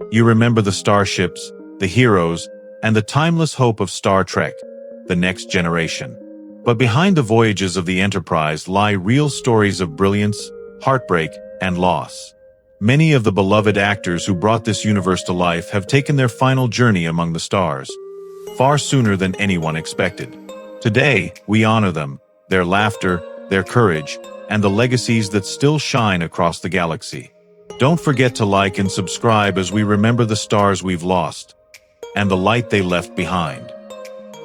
You remember the starships, the heroes, and the timeless hope of Star Trek, the next generation. But behind the voyages of the Enterprise lie real stories of brilliance, heartbreak, and loss. Many of the beloved actors who brought this universe to life have taken their final journey among the stars, far sooner than anyone expected. Today, we honor them, their laughter, their courage, and the legacies that still shine across the galaxy. Don't forget to like and subscribe as we remember the stars we've lost, and the light they left behind.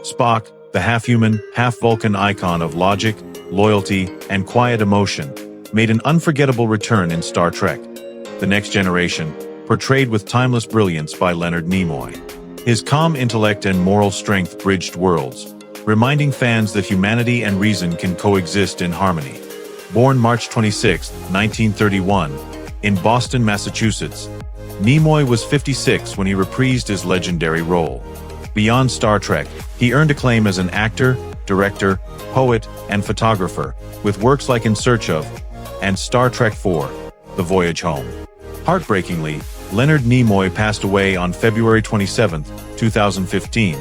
Spock, the half-human, half-Vulcan icon of logic, loyalty, and quiet emotion, made an unforgettable return in Star Trek: The Next Generation, portrayed with timeless brilliance by Leonard Nimoy. His calm intellect and moral strength bridged worlds, reminding fans that humanity and reason can coexist in harmony. Born March 26, 1931, in Boston, Massachusetts, Nimoy was 56 when he reprised his legendary role. Beyond Star Trek, he earned acclaim as an actor, director, poet, and photographer, with works like In Search of and Star Trek IV: The Voyage Home. Heartbreakingly, Leonard Nimoy passed away on February 27, 2015,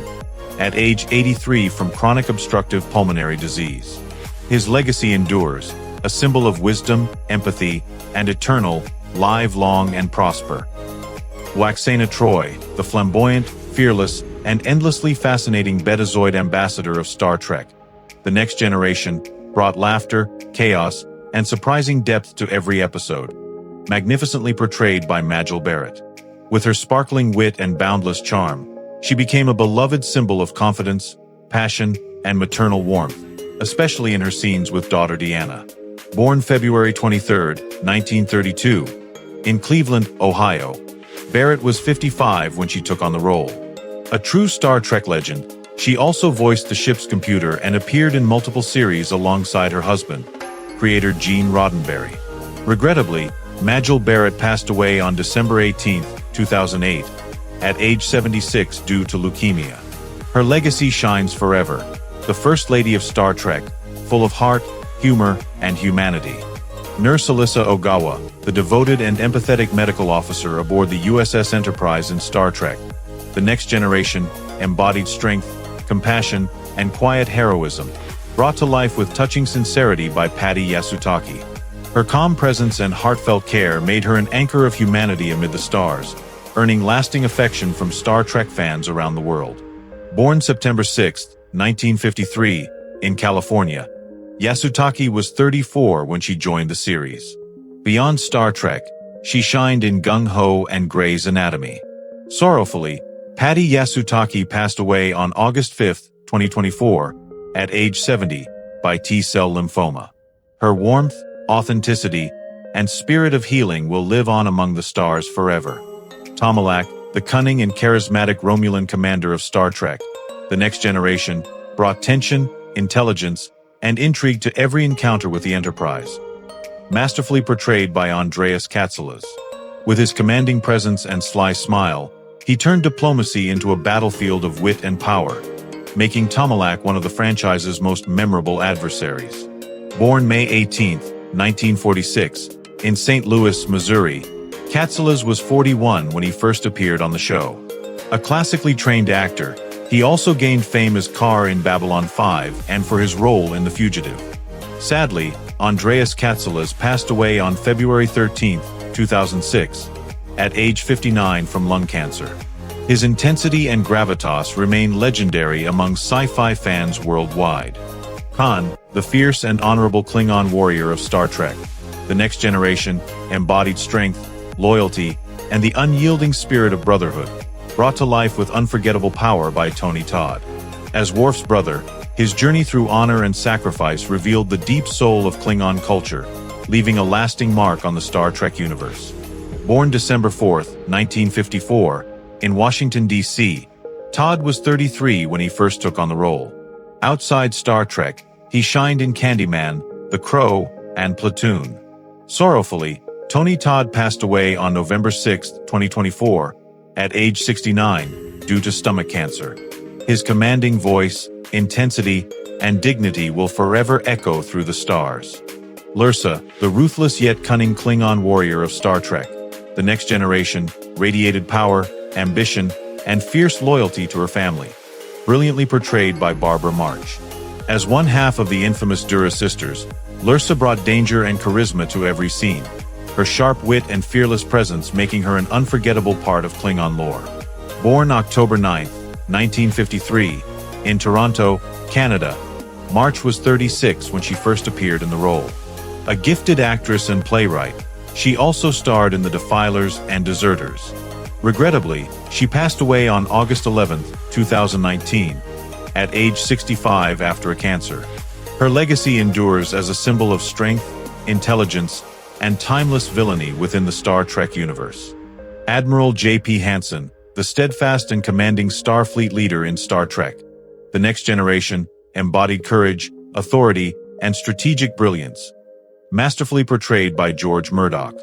at age 83 from chronic obstructive pulmonary disease. His legacy endures, a symbol of wisdom, empathy, and eternal, live long and prosper. Waxana Troy, the flamboyant, fearless, and endlessly fascinating Betazoid ambassador of Star Trek: The Next Generation, brought laughter, chaos, and surprising depth to every episode, magnificently portrayed by Majel Barrett. With her sparkling wit and boundless charm, she became a beloved symbol of confidence, passion, and maternal warmth, especially in her scenes with daughter Deanna. Born February 23, 1932, in Cleveland, Ohio, Barrett was 55 when she took on the role. A true Star Trek legend, she also voiced the ship's computer and appeared in multiple series alongside her husband, creator Gene Roddenberry. Regrettably, Majel Barrett passed away on December 18, 2008, at age 76 due to leukemia. Her legacy shines forever, the First Lady of Star Trek, full of heart, humor, and humanity. Nurse Alyssa Ogawa, the devoted and empathetic medical officer aboard the USS Enterprise in Star Trek: The Next Generation, embodied strength, compassion, and quiet heroism, brought to life with touching sincerity by Patti Yasutake. Her calm presence and heartfelt care made her an anchor of humanity amid the stars, earning lasting affection from Star Trek fans around the world. Born September 6, 1953, in California, Yasutake was 34 when she joined the series. Beyond Star Trek, she shined in Gung Ho and Grey's Anatomy. Sorrowfully, Patti Yasutake passed away on August 5, 2024, at age 70, by T-cell lymphoma. Her warmth, authenticity, and spirit of healing will live on among the stars forever. Tomalak, the cunning and charismatic Romulan commander of Star Trek: The Next Generation, brought tension, intelligence, and intrigue to every encounter with the Enterprise. Masterfully portrayed by Andreas Katsulas. With his commanding presence and sly smile, he turned diplomacy into a battlefield of wit and power, making Tomalak one of the franchise's most memorable adversaries. Born May 18, 1946, in St. Louis, Missouri, Katsulas was 41 when he first appeared on the show. A classically trained actor, he also gained fame as Carr in Babylon 5 and for his role in The Fugitive. Sadly, Andreas Katsulas passed away on February 13, 2006, at age 59 from lung cancer. His intensity and gravitas remain legendary among sci-fi fans worldwide. Khan, the fierce and honorable Klingon warrior of Star Trek: The Next Generation, embodied strength, loyalty, and the unyielding spirit of brotherhood, brought to life with unforgettable power by Tony Todd. As Worf's brother, his journey through honor and sacrifice revealed the deep soul of Klingon culture, leaving a lasting mark on the Star Trek universe. Born December 4, 1954, in Washington, D.C., Todd was 33 when he first took on the role. Outside Star Trek, he shined in Candyman, The Crow, and Platoon. Sorrowfully, Tony Todd passed away on November 6, 2024, at age 69, due to stomach cancer. His commanding voice, intensity, and dignity will forever echo through the stars. Lursa, the ruthless yet cunning Klingon warrior of Star Trek: The Next Generation radiated power, ambition, and fierce loyalty to her family, brilliantly portrayed by Barbara March. As one half of the infamous Dura sisters, Lursa brought danger and charisma to every scene, her sharp wit and fearless presence making her an unforgettable part of Klingon lore. Born October 9, 1953, in Toronto, Canada, March was 36 when she first appeared in the role. A gifted actress and playwright, she also starred in The Defilers and Deserters. Regrettably, she passed away on August 11, 2019, at age 65 after a cancer. Her legacy endures as a symbol of strength, intelligence, and timeless villainy within the Star Trek universe. Admiral J.P. Hansen, the steadfast and commanding Starfleet leader in Star Trek, The Next Generation, embodied courage, authority, and strategic brilliance, masterfully portrayed by George Murdock.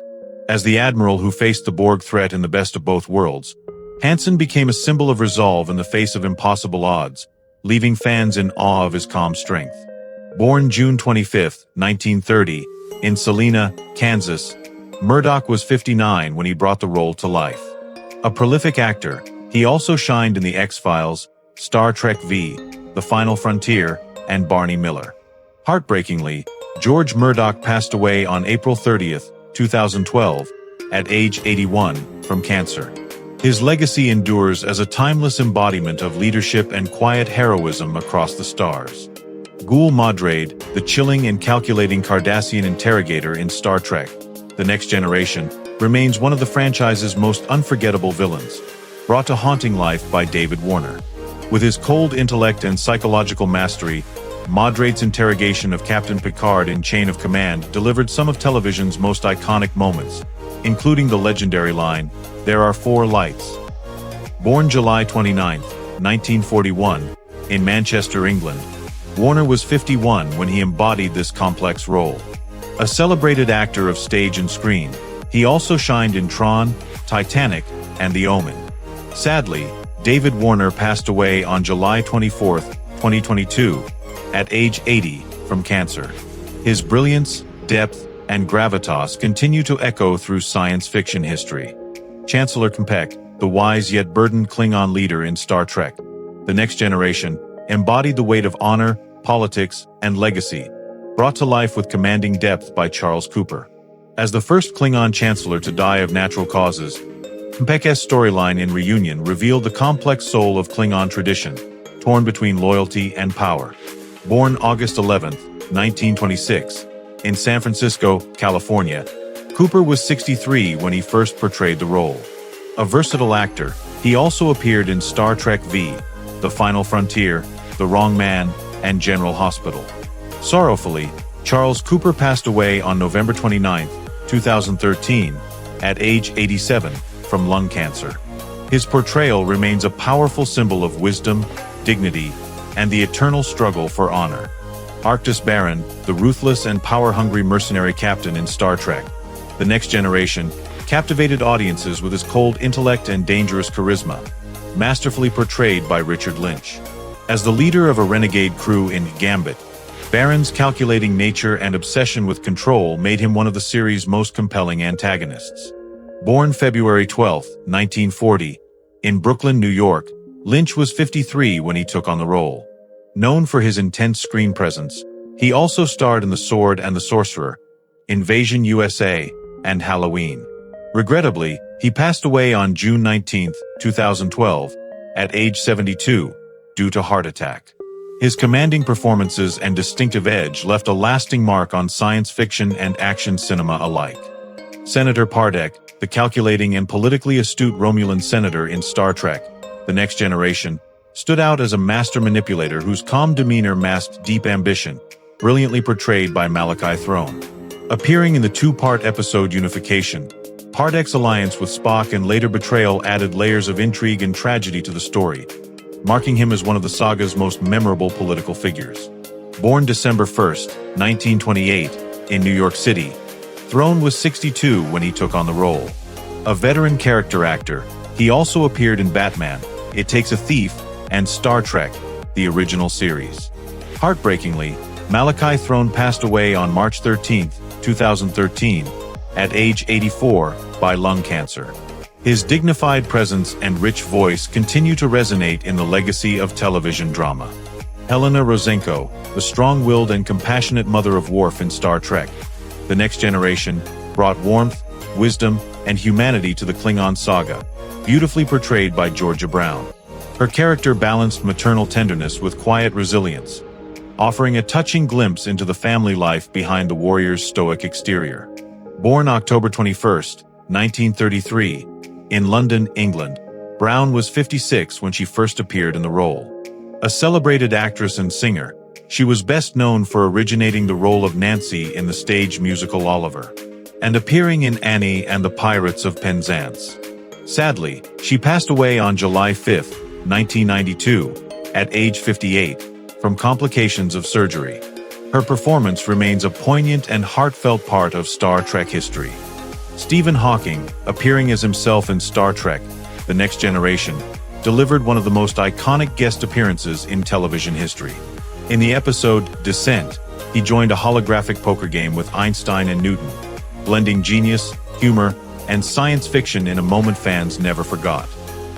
As the admiral who faced the Borg threat in the best of both worlds, Hansen became a symbol of resolve in the face of impossible odds, leaving fans in awe of his calm strength. Born June 25, 1930, in Salina, Kansas, Murdock was 59 when he brought the role to life. A prolific actor, he also shined in The X-Files, Star Trek V, The Final Frontier, and Barney Miller. Heartbreakingly, George Murdock passed away on April 30, 2012, at age 81, from cancer. His legacy endures as a timeless embodiment of leadership and quiet heroism across the stars. Gul Madrade, the chilling and calculating Cardassian interrogator in Star Trek, The Next Generation, remains one of the franchise's most unforgettable villains, brought to haunting life by David Warner. With his cold intellect and psychological mastery, Madrade's interrogation of Captain Picard in Chain of Command delivered some of television's most iconic moments, including the legendary line, "There are four lights." Born July 29, 1941, in Manchester, England, Warner was 51 when he embodied this complex role. A celebrated actor of stage and screen, he also shined in Tron, Titanic, and The Omen. Sadly, David Warner passed away on July 24, 2022, at age 80, from cancer. His brilliance, depth, and gravitas continue to echo through science fiction history. Chancellor K'mpec, the wise yet burdened Klingon leader in Star Trek, The Next Generation, embodied the weight of honor, politics, and legacy, brought to life with commanding depth by Charles Cooper. As the first Klingon chancellor to die of natural causes, K'mpec's storyline in Reunion revealed the complex soul of Klingon tradition, torn between loyalty and power. Born August 11, 1926, in San Francisco, California, Cooper was 63 when he first portrayed the role. A versatile actor, he also appeared in Star Trek V, The Final Frontier, The Wrong Man, and General Hospital. Sorrowfully, Charles Cooper passed away on November 29, 2013, at age 87, from lung cancer. His portrayal remains a powerful symbol of wisdom, dignity, and the eternal struggle for honor. Arctis Baron, the ruthless and power-hungry mercenary captain in Star Trek, The Next Generation, captivated audiences with his cold intellect and dangerous charisma, masterfully portrayed by Richard Lynch. As the leader of a renegade crew in Gambit, Baron's calculating nature and obsession with control made him one of the series' most compelling antagonists. Born February 12, 1940, in Brooklyn, New York, Lynch was 53 when he took on the role. Known for his intense screen presence, he also starred in The Sword and the Sorcerer, Invasion USA, and Halloween. Regrettably, he passed away on June 19, 2012, at age 72, due to heart attack. His commanding performances and distinctive edge left a lasting mark on science fiction and action cinema alike. Senator Pardek, the calculating and politically astute Romulan senator in Star Trek, The Next Generation, stood out as a master manipulator whose calm demeanor masked deep ambition, brilliantly portrayed by Malachi Throne. Appearing in the two-part episode Unification, Pardek's alliance with Spock and later betrayal added layers of intrigue and tragedy to the story, marking him as one of the saga's most memorable political figures. Born December 1, 1928, in New York City, Throne was 62 when he took on the role. A veteran character actor, he also appeared in Batman, It Takes a Thief, and Star Trek, the original series. Heartbreakingly, Malachi Throne passed away on March 13, 2013, at age 84, by lung cancer. His dignified presence and rich voice continue to resonate in the legacy of television drama. Helena Rosenko, the strong-willed and compassionate mother of Worf in Star Trek: The Next Generation, brought warmth, wisdom, and humanity to the Klingon saga, beautifully portrayed by Georgia Brown. Her character balanced maternal tenderness with quiet resilience, offering a touching glimpse into the family life behind the warrior's stoic exterior. Born October 21, 1933, in London, England, Brown was 56 when she first appeared in the role. A celebrated actress and singer, she was best known for originating the role of Nancy in the stage musical Oliver, and appearing in Annie and the Pirates of Penzance. Sadly, she passed away on July 5, 1992, at age 58, from complications of surgery. Her performance remains a poignant and heartfelt part of Star Trek history. Stephen Hawking, appearing as himself in Star Trek: The Next Generation, delivered one of the most iconic guest appearances in television history. In the episode Descent, he joined a holographic poker game with Einstein and Newton, blending genius, humor, and science fiction in a moment fans never forgot.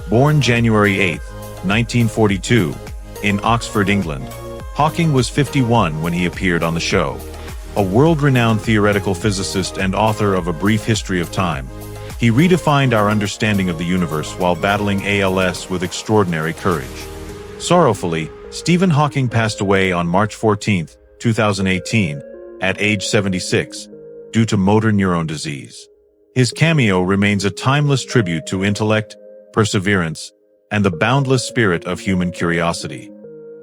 Born January 8, 1942, in Oxford, England, Hawking was 51 when he appeared on the show. A world-renowned theoretical physicist and author of A Brief History of Time, he redefined our understanding of the universe while battling ALS with extraordinary courage. Sorrowfully, Stephen Hawking passed away on March 14, 2018, at age 76, due to motor neuron disease. His cameo remains a timeless tribute to intellect, perseverance, and the boundless spirit of human curiosity.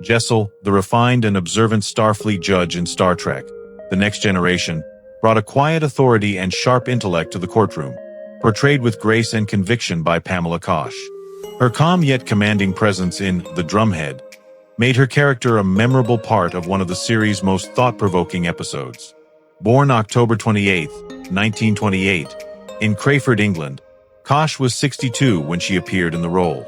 Jessel, the refined and observant Starfleet judge in Star Trek: The Next Generation, brought a quiet authority and sharp intellect to the courtroom, portrayed with grace and conviction by Pamela Kosh. Her calm yet commanding presence in The Drumhead made her character a memorable part of one of the series' most thought-provoking episodes. Born October 28, 1928, in Crayford, England, Kosh was 62 when she appeared in the role.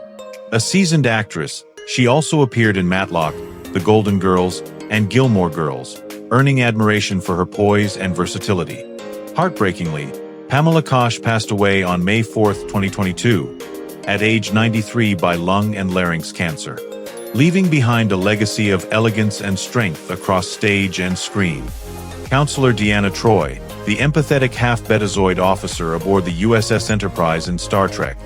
A seasoned actress, she also appeared in Matlock, The Golden Girls, and Gilmore Girls, earning admiration for her poise and versatility. Heartbreakingly, Pamela Kosh passed away on May 4, 2022, at age 93 by lung and larynx cancer, leaving behind a legacy of elegance and strength across stage and screen. Counselor Deanna Troi, the empathetic half-Betazoid officer aboard the USS Enterprise in Star Trek: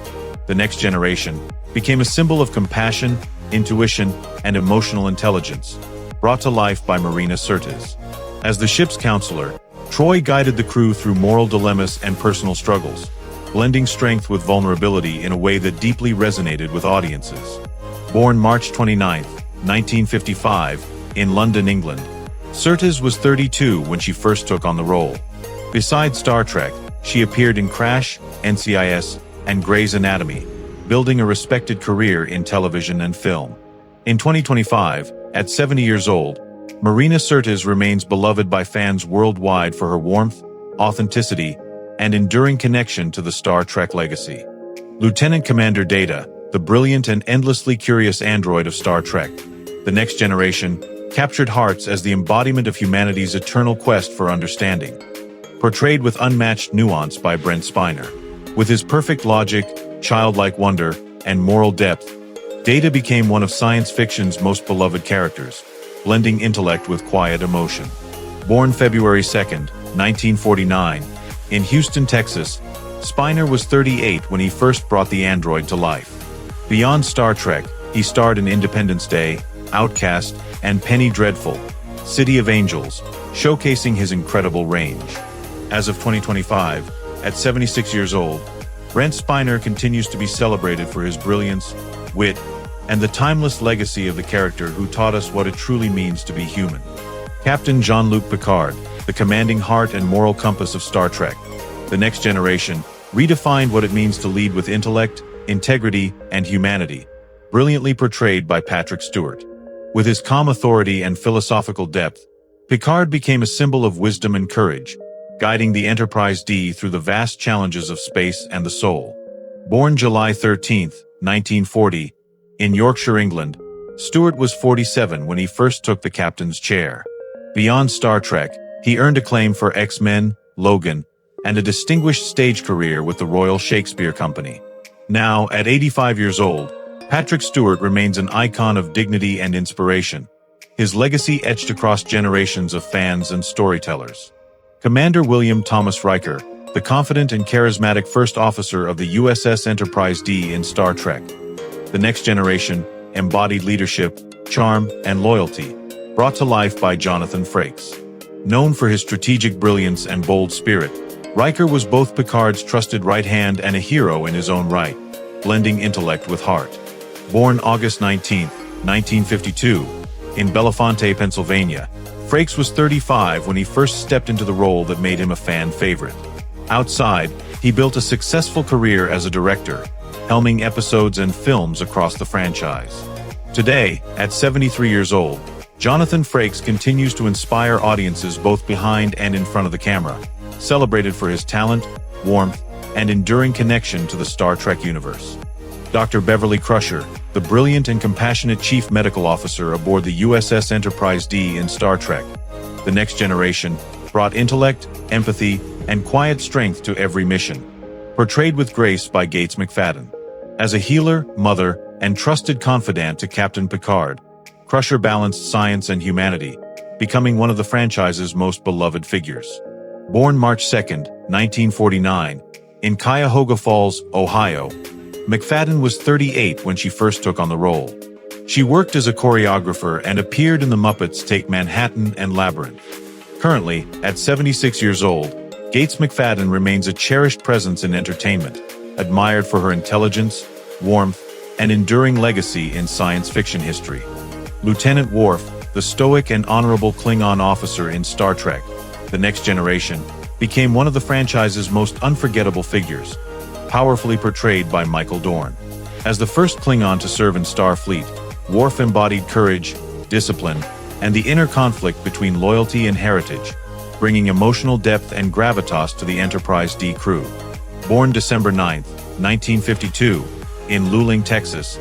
The Next Generation, became a symbol of compassion, intuition, and emotional intelligence, brought to life by Marina Sirtis. As the ship's counselor, Troi guided the crew through moral dilemmas and personal struggles, blending strength with vulnerability in a way that deeply resonated with audiences. Born March 29, 1955, in London, England, Sirtis was 32 when she first took on the role. Besides Star Trek, she appeared in Crash, NCIS, and Grey's Anatomy, building a respected career in television and film. In 2025, at 70 years old, Marina Sirtis remains beloved by fans worldwide for her warmth, authenticity, and enduring connection to the Star Trek legacy. Lieutenant Commander Data, the brilliant and endlessly curious android of Star Trek: The Next Generation, captured hearts as the embodiment of humanity's eternal quest for understanding. Portrayed with unmatched nuance by Brent Spiner, with his perfect logic, childlike wonder, and moral depth, Data became one of science fiction's most beloved characters, blending intellect with quiet emotion. Born February 2, 1949, in Houston, Texas, Spiner was 38 when he first brought the android to life. Beyond Star Trek, he starred in Independence Day, Outcast, and Penny Dreadful, City of Angels, showcasing his incredible range. As of 2025, at 76 years old, Brent Spiner continues to be celebrated for his brilliance, wit, and the timeless legacy of the character who taught us what it truly means to be human. Captain Jean-Luc Picard, the commanding heart and moral compass of Star Trek: The Next Generation, redefined what it means to lead with intellect, integrity, and humanity, brilliantly portrayed by Patrick Stewart. With his calm authority and philosophical depth, Picard became a symbol of wisdom and courage, guiding the Enterprise D through the vast challenges of space and the soul. Born July 13, 1940, in Yorkshire, England, Stewart was 47 when he first took the captain's chair. Beyond Star Trek, he earned acclaim for X-Men, Logan, and a distinguished stage career with the Royal Shakespeare Company. Now, at 85 years old, Patrick Stewart remains an icon of dignity and inspiration, his legacy etched across generations of fans and storytellers. Commander William Thomas Riker, the confident and charismatic first officer of the USS Enterprise D in Star Trek. The Next Generation embodied leadership, charm, and loyalty, brought to life by Jonathan Frakes. Known for his strategic brilliance and bold spirit, Riker was both Picard's trusted right hand and a hero in his own right, blending intellect with heart. Born August 19, 1952, in Bellefonte, Pennsylvania, Frakes was 35 when he first stepped into the role that made him a fan favorite. Outside, he built a successful career as a director, helming episodes and films across the franchise. Today, at 73 years old, Jonathan Frakes continues to inspire audiences both behind and in front of the camera, celebrated for his talent, warmth, and enduring connection to the Star Trek universe. Dr. Beverly Crusher, the brilliant and compassionate chief medical officer aboard the USS Enterprise D in Star Trek. The Next Generation brought intellect, empathy, and quiet strength to every mission, portrayed with grace by Gates McFadden. As a healer, mother, and trusted confidant to Captain Picard, Crusher balanced science and humanity, becoming one of the franchise's most beloved figures. Born March 2, 1949, in Cuyahoga Falls, Ohio, McFadden was 38 when she first took on the role. She worked as a choreographer and appeared in The Muppets Take Manhattan and Labyrinth. Currently, at 76 years old, Gates McFadden remains a cherished presence in entertainment, admired for her intelligence, warmth, and enduring legacy in science fiction history. Lieutenant Worf, the stoic and honorable Klingon officer in Star Trek, The Next Generation, became one of the franchise's most unforgettable figures, powerfully portrayed by Michael Dorn. As the first Klingon to serve in Starfleet, Worf embodied courage, discipline, and the inner conflict between loyalty and heritage, bringing emotional depth and gravitas to the Enterprise D crew. Born December 9, 1952, in Luling, Texas,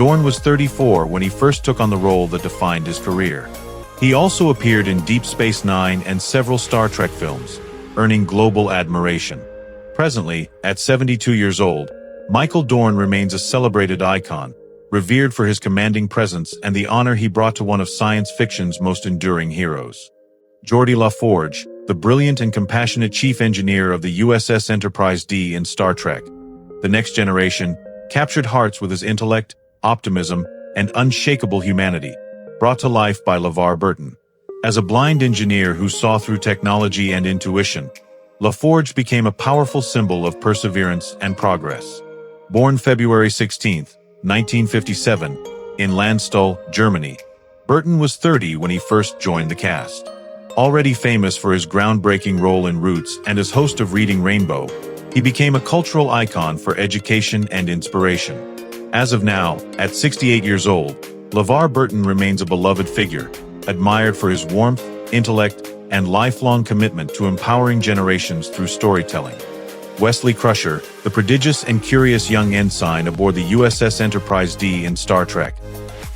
Dorn was 34 when he first took on the role that defined his career. He also appeared in Deep Space Nine and several Star Trek films, earning global admiration. Presently, at 72 years old, Michael Dorn remains a celebrated icon, revered for his commanding presence and the honor he brought to one of science fiction's most enduring heroes. Geordi LaForge, the brilliant and compassionate chief engineer of the USS Enterprise D in Star Trek, The Next Generation, captured hearts with his intellect, optimism, and unshakable humanity, brought to life by LeVar Burton. As a blind engineer who saw through technology and intuition, LaForge became a powerful symbol of perseverance and progress. Born February 16, 1957, in Landstuhl, Germany, Burton was 30 when he first joined the cast. Already famous for his groundbreaking role in Roots and as host of Reading Rainbow, he became a cultural icon for education and inspiration. As of now, at 68 years old, LeVar Burton remains a beloved figure, admired for his warmth, intellect, and lifelong commitment to empowering generations through storytelling. Wesley Crusher, the prodigious and curious young ensign aboard the USS Enterprise D in Star Trek,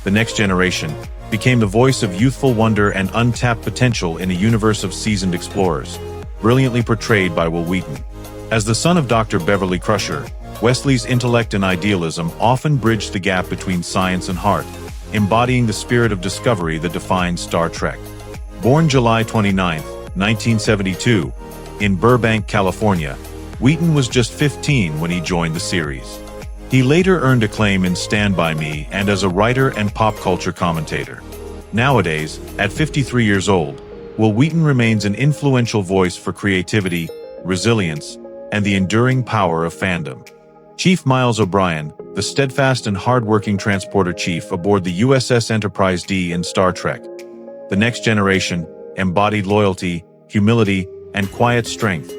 The Next Generation, became the voice of youthful wonder and untapped potential in a universe of seasoned explorers, brilliantly portrayed by Wil Wheaton. As the son of Dr. Beverly Crusher, Wesley's intellect and idealism often bridged the gap between science and heart, embodying the spirit of discovery that defines Star Trek. Born July 29, 1972, in Burbank, California, Wheaton was just 15 when he joined the series. He later earned acclaim in Stand By Me and as a writer and pop culture commentator. Nowadays, at 53 years old, Wil Wheaton remains an influential voice for creativity, resilience, and the enduring power of fandom. Chief Miles O'Brien, the steadfast and hard-working transporter chief aboard the USS Enterprise D in Star Trek, The Next Generation, embodied loyalty, humility, and quiet strength,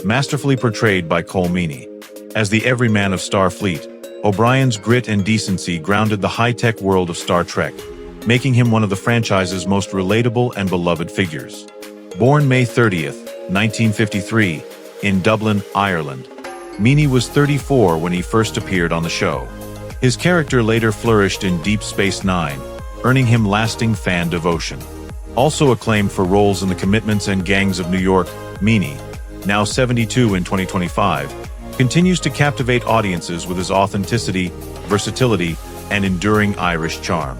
masterfully portrayed by Colm Meaney. As the everyman of Starfleet, O'Brien's grit and decency grounded the high-tech world of Star Trek, making him one of the franchise's most relatable and beloved figures. Born May 30, 1953, in Dublin, Ireland, Meaney was 34 when he first appeared on the show. His character later flourished in Deep Space Nine, earning him lasting fan devotion. Also acclaimed for roles in The Commitments and Gangs of New York, Meaney, now 72 in 2025, continues to captivate audiences with his authenticity, versatility, and enduring Irish charm.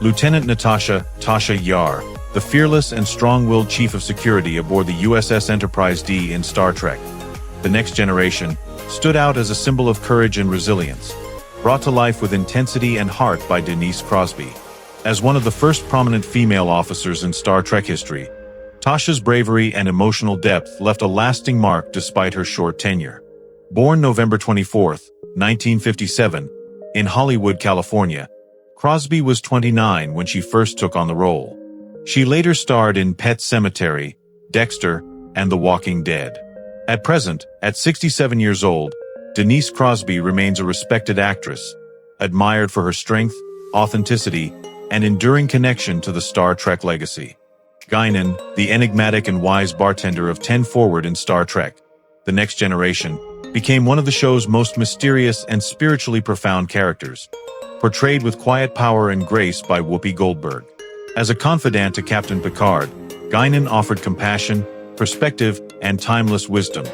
Lieutenant Natasha "Tasha" Yar, the fearless and strong-willed chief of security aboard the USS Enterprise D in Star Trek: The Next Generation, stood out as a symbol of courage and resilience, brought to life with intensity and heart by Denise Crosby. As one of the first prominent female officers in Star Trek history, Tasha's bravery and emotional depth left a lasting mark despite her short tenure. Born November 24, 1957, in Hollywood, California, Crosby was 29 when she first took on the role. She later starred in Pet Sematary, Dexter, and The Walking Dead. At present, at 67 years old, Denise Crosby remains a respected actress, admired for her strength, authenticity, and enduring connection to the Star Trek legacy. Guinan, the enigmatic and wise bartender of 10 Forward in Star Trek: The Next Generation, became one of the show's most mysterious and spiritually profound characters, portrayed with quiet power and grace by Whoopi Goldberg. As a confidant to Captain Picard, Guinan offered compassion, perspective, and timeless wisdom,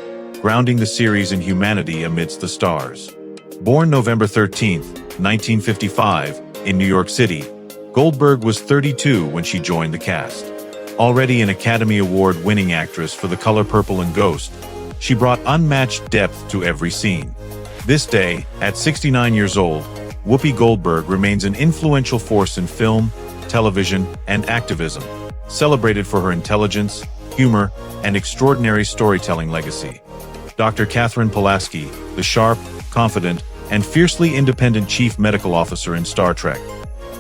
grounding the series in humanity amidst the stars. Born November 13, 1955, in New York City, Goldberg was 32 when she joined the cast. Already an Academy Award-winning actress for The Color Purple and Ghost, she brought unmatched depth to every scene. This day, at 69 years old, Whoopi Goldberg remains an influential force in film, television, and activism, celebrated for her intelligence, humor, and extraordinary storytelling legacy. Dr. Catherine Pulaski, the sharp, confident, and fiercely independent chief medical officer in Star Trek: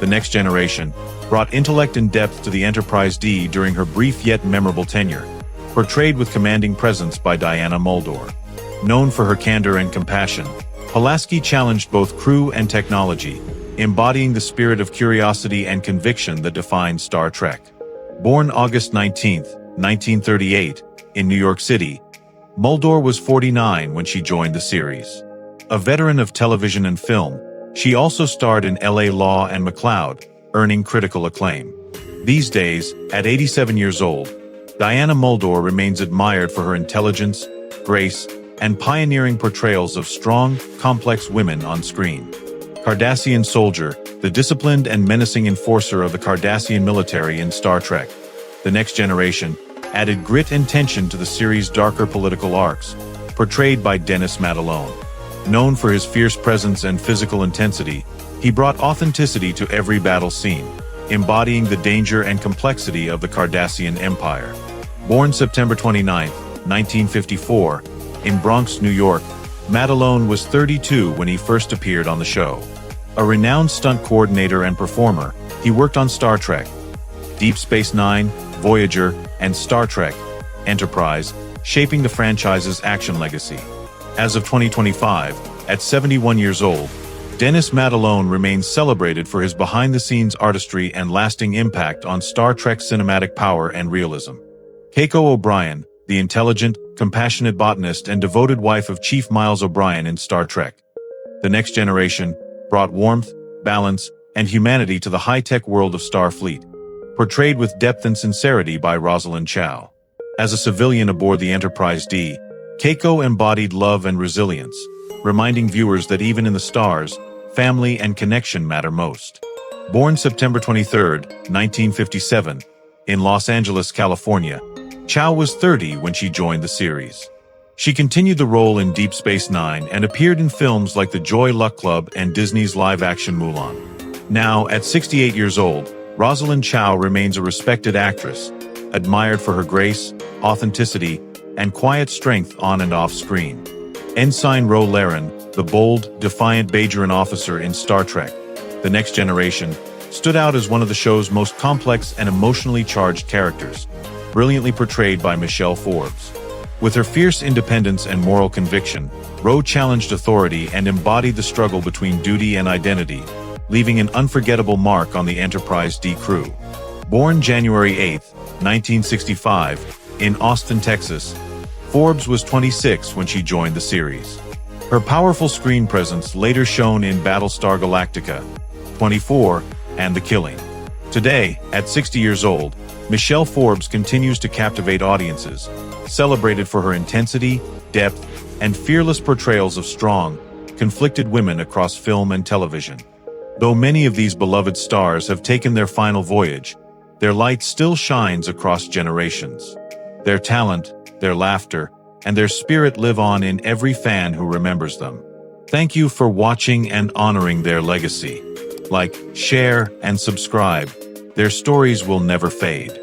The Next Generation, brought intellect and depth to the Enterprise D during her brief yet memorable tenure, portrayed with commanding presence by Diana Muldaur. Known for her candor and compassion, Pulaski challenged both crew and technology, embodying the spirit of curiosity and conviction that defined Star Trek. Born August 19, 1938, in New York City, Muldaur was 49 when she joined the series. A veteran of television and film, she also starred in L.A. Law and McCloud, earning critical acclaim. These days, at 87 years old, Diana Muldaur remains admired for her intelligence, grace, and pioneering portrayals of strong, complex women on screen. Cardassian soldier, the disciplined and menacing enforcer of the Cardassian military in Star Trek: The Next Generation, added grit and tension to the series' darker political arcs, portrayed by Dennis Madalone. Known for his fierce presence and physical intensity, he brought authenticity to every battle scene, embodying the danger and complexity of the Cardassian Empire. Born September 29, 1954, in Bronx, New York, Madalone was 32 when he first appeared on the show. A renowned stunt coordinator and performer, he worked on Star Trek, Deep Space Nine, Voyager, and Star Trek: Enterprise, shaping the franchise's action legacy. As of 2025, at 71 years old, Dennis Madalone remains celebrated for his behind-the-scenes artistry and lasting impact on Star Trek's cinematic power and realism. Keiko O'Brien, the intelligent, compassionate botanist and devoted wife of Chief Miles O'Brien in Star Trek: The Next Generation, brought warmth, balance, and humanity to the high-tech world of Starfleet, portrayed with depth and sincerity by Rosalind Chao. As a civilian aboard the Enterprise D, Keiko embodied love and resilience, reminding viewers that even in the stars, family and connection matter most. Born September 23, 1957, in Los Angeles, California, Chao was 30 when she joined the series. She continued the role in Deep Space Nine and appeared in films like The Joy Luck Club and Disney's live-action Mulan. Now, at 68 years old, Rosalind Chao remains a respected actress, admired for her grace, authenticity, and quiet strength on and off screen. Ensign Ro Laren, the bold, defiant Bajoran officer in Star Trek: The Next Generation, stood out as one of the show's most complex and emotionally charged characters, brilliantly portrayed by Michelle Forbes. With her fierce independence and moral conviction, Ro challenged authority and embodied the struggle between duty and identity, leaving an unforgettable mark on the Enterprise D crew. Born January 8, 1965, in Austin, Texas, Forbes was 26 when she joined the series. Her powerful screen presence later shone in Battlestar Galactica, 24, and The Killing. Today, at 60 years old, Michelle Forbes continues to captivate audiences, celebrated for her intensity, depth, and fearless portrayals of strong, conflicted women across film and television. Though many of these beloved stars have taken their final voyage, their light still shines across generations. Their talent, their laughter, and their spirit live on in every fan who remembers them. Thank you for watching and honoring their legacy. Like, share, and subscribe. Their stories will never fade.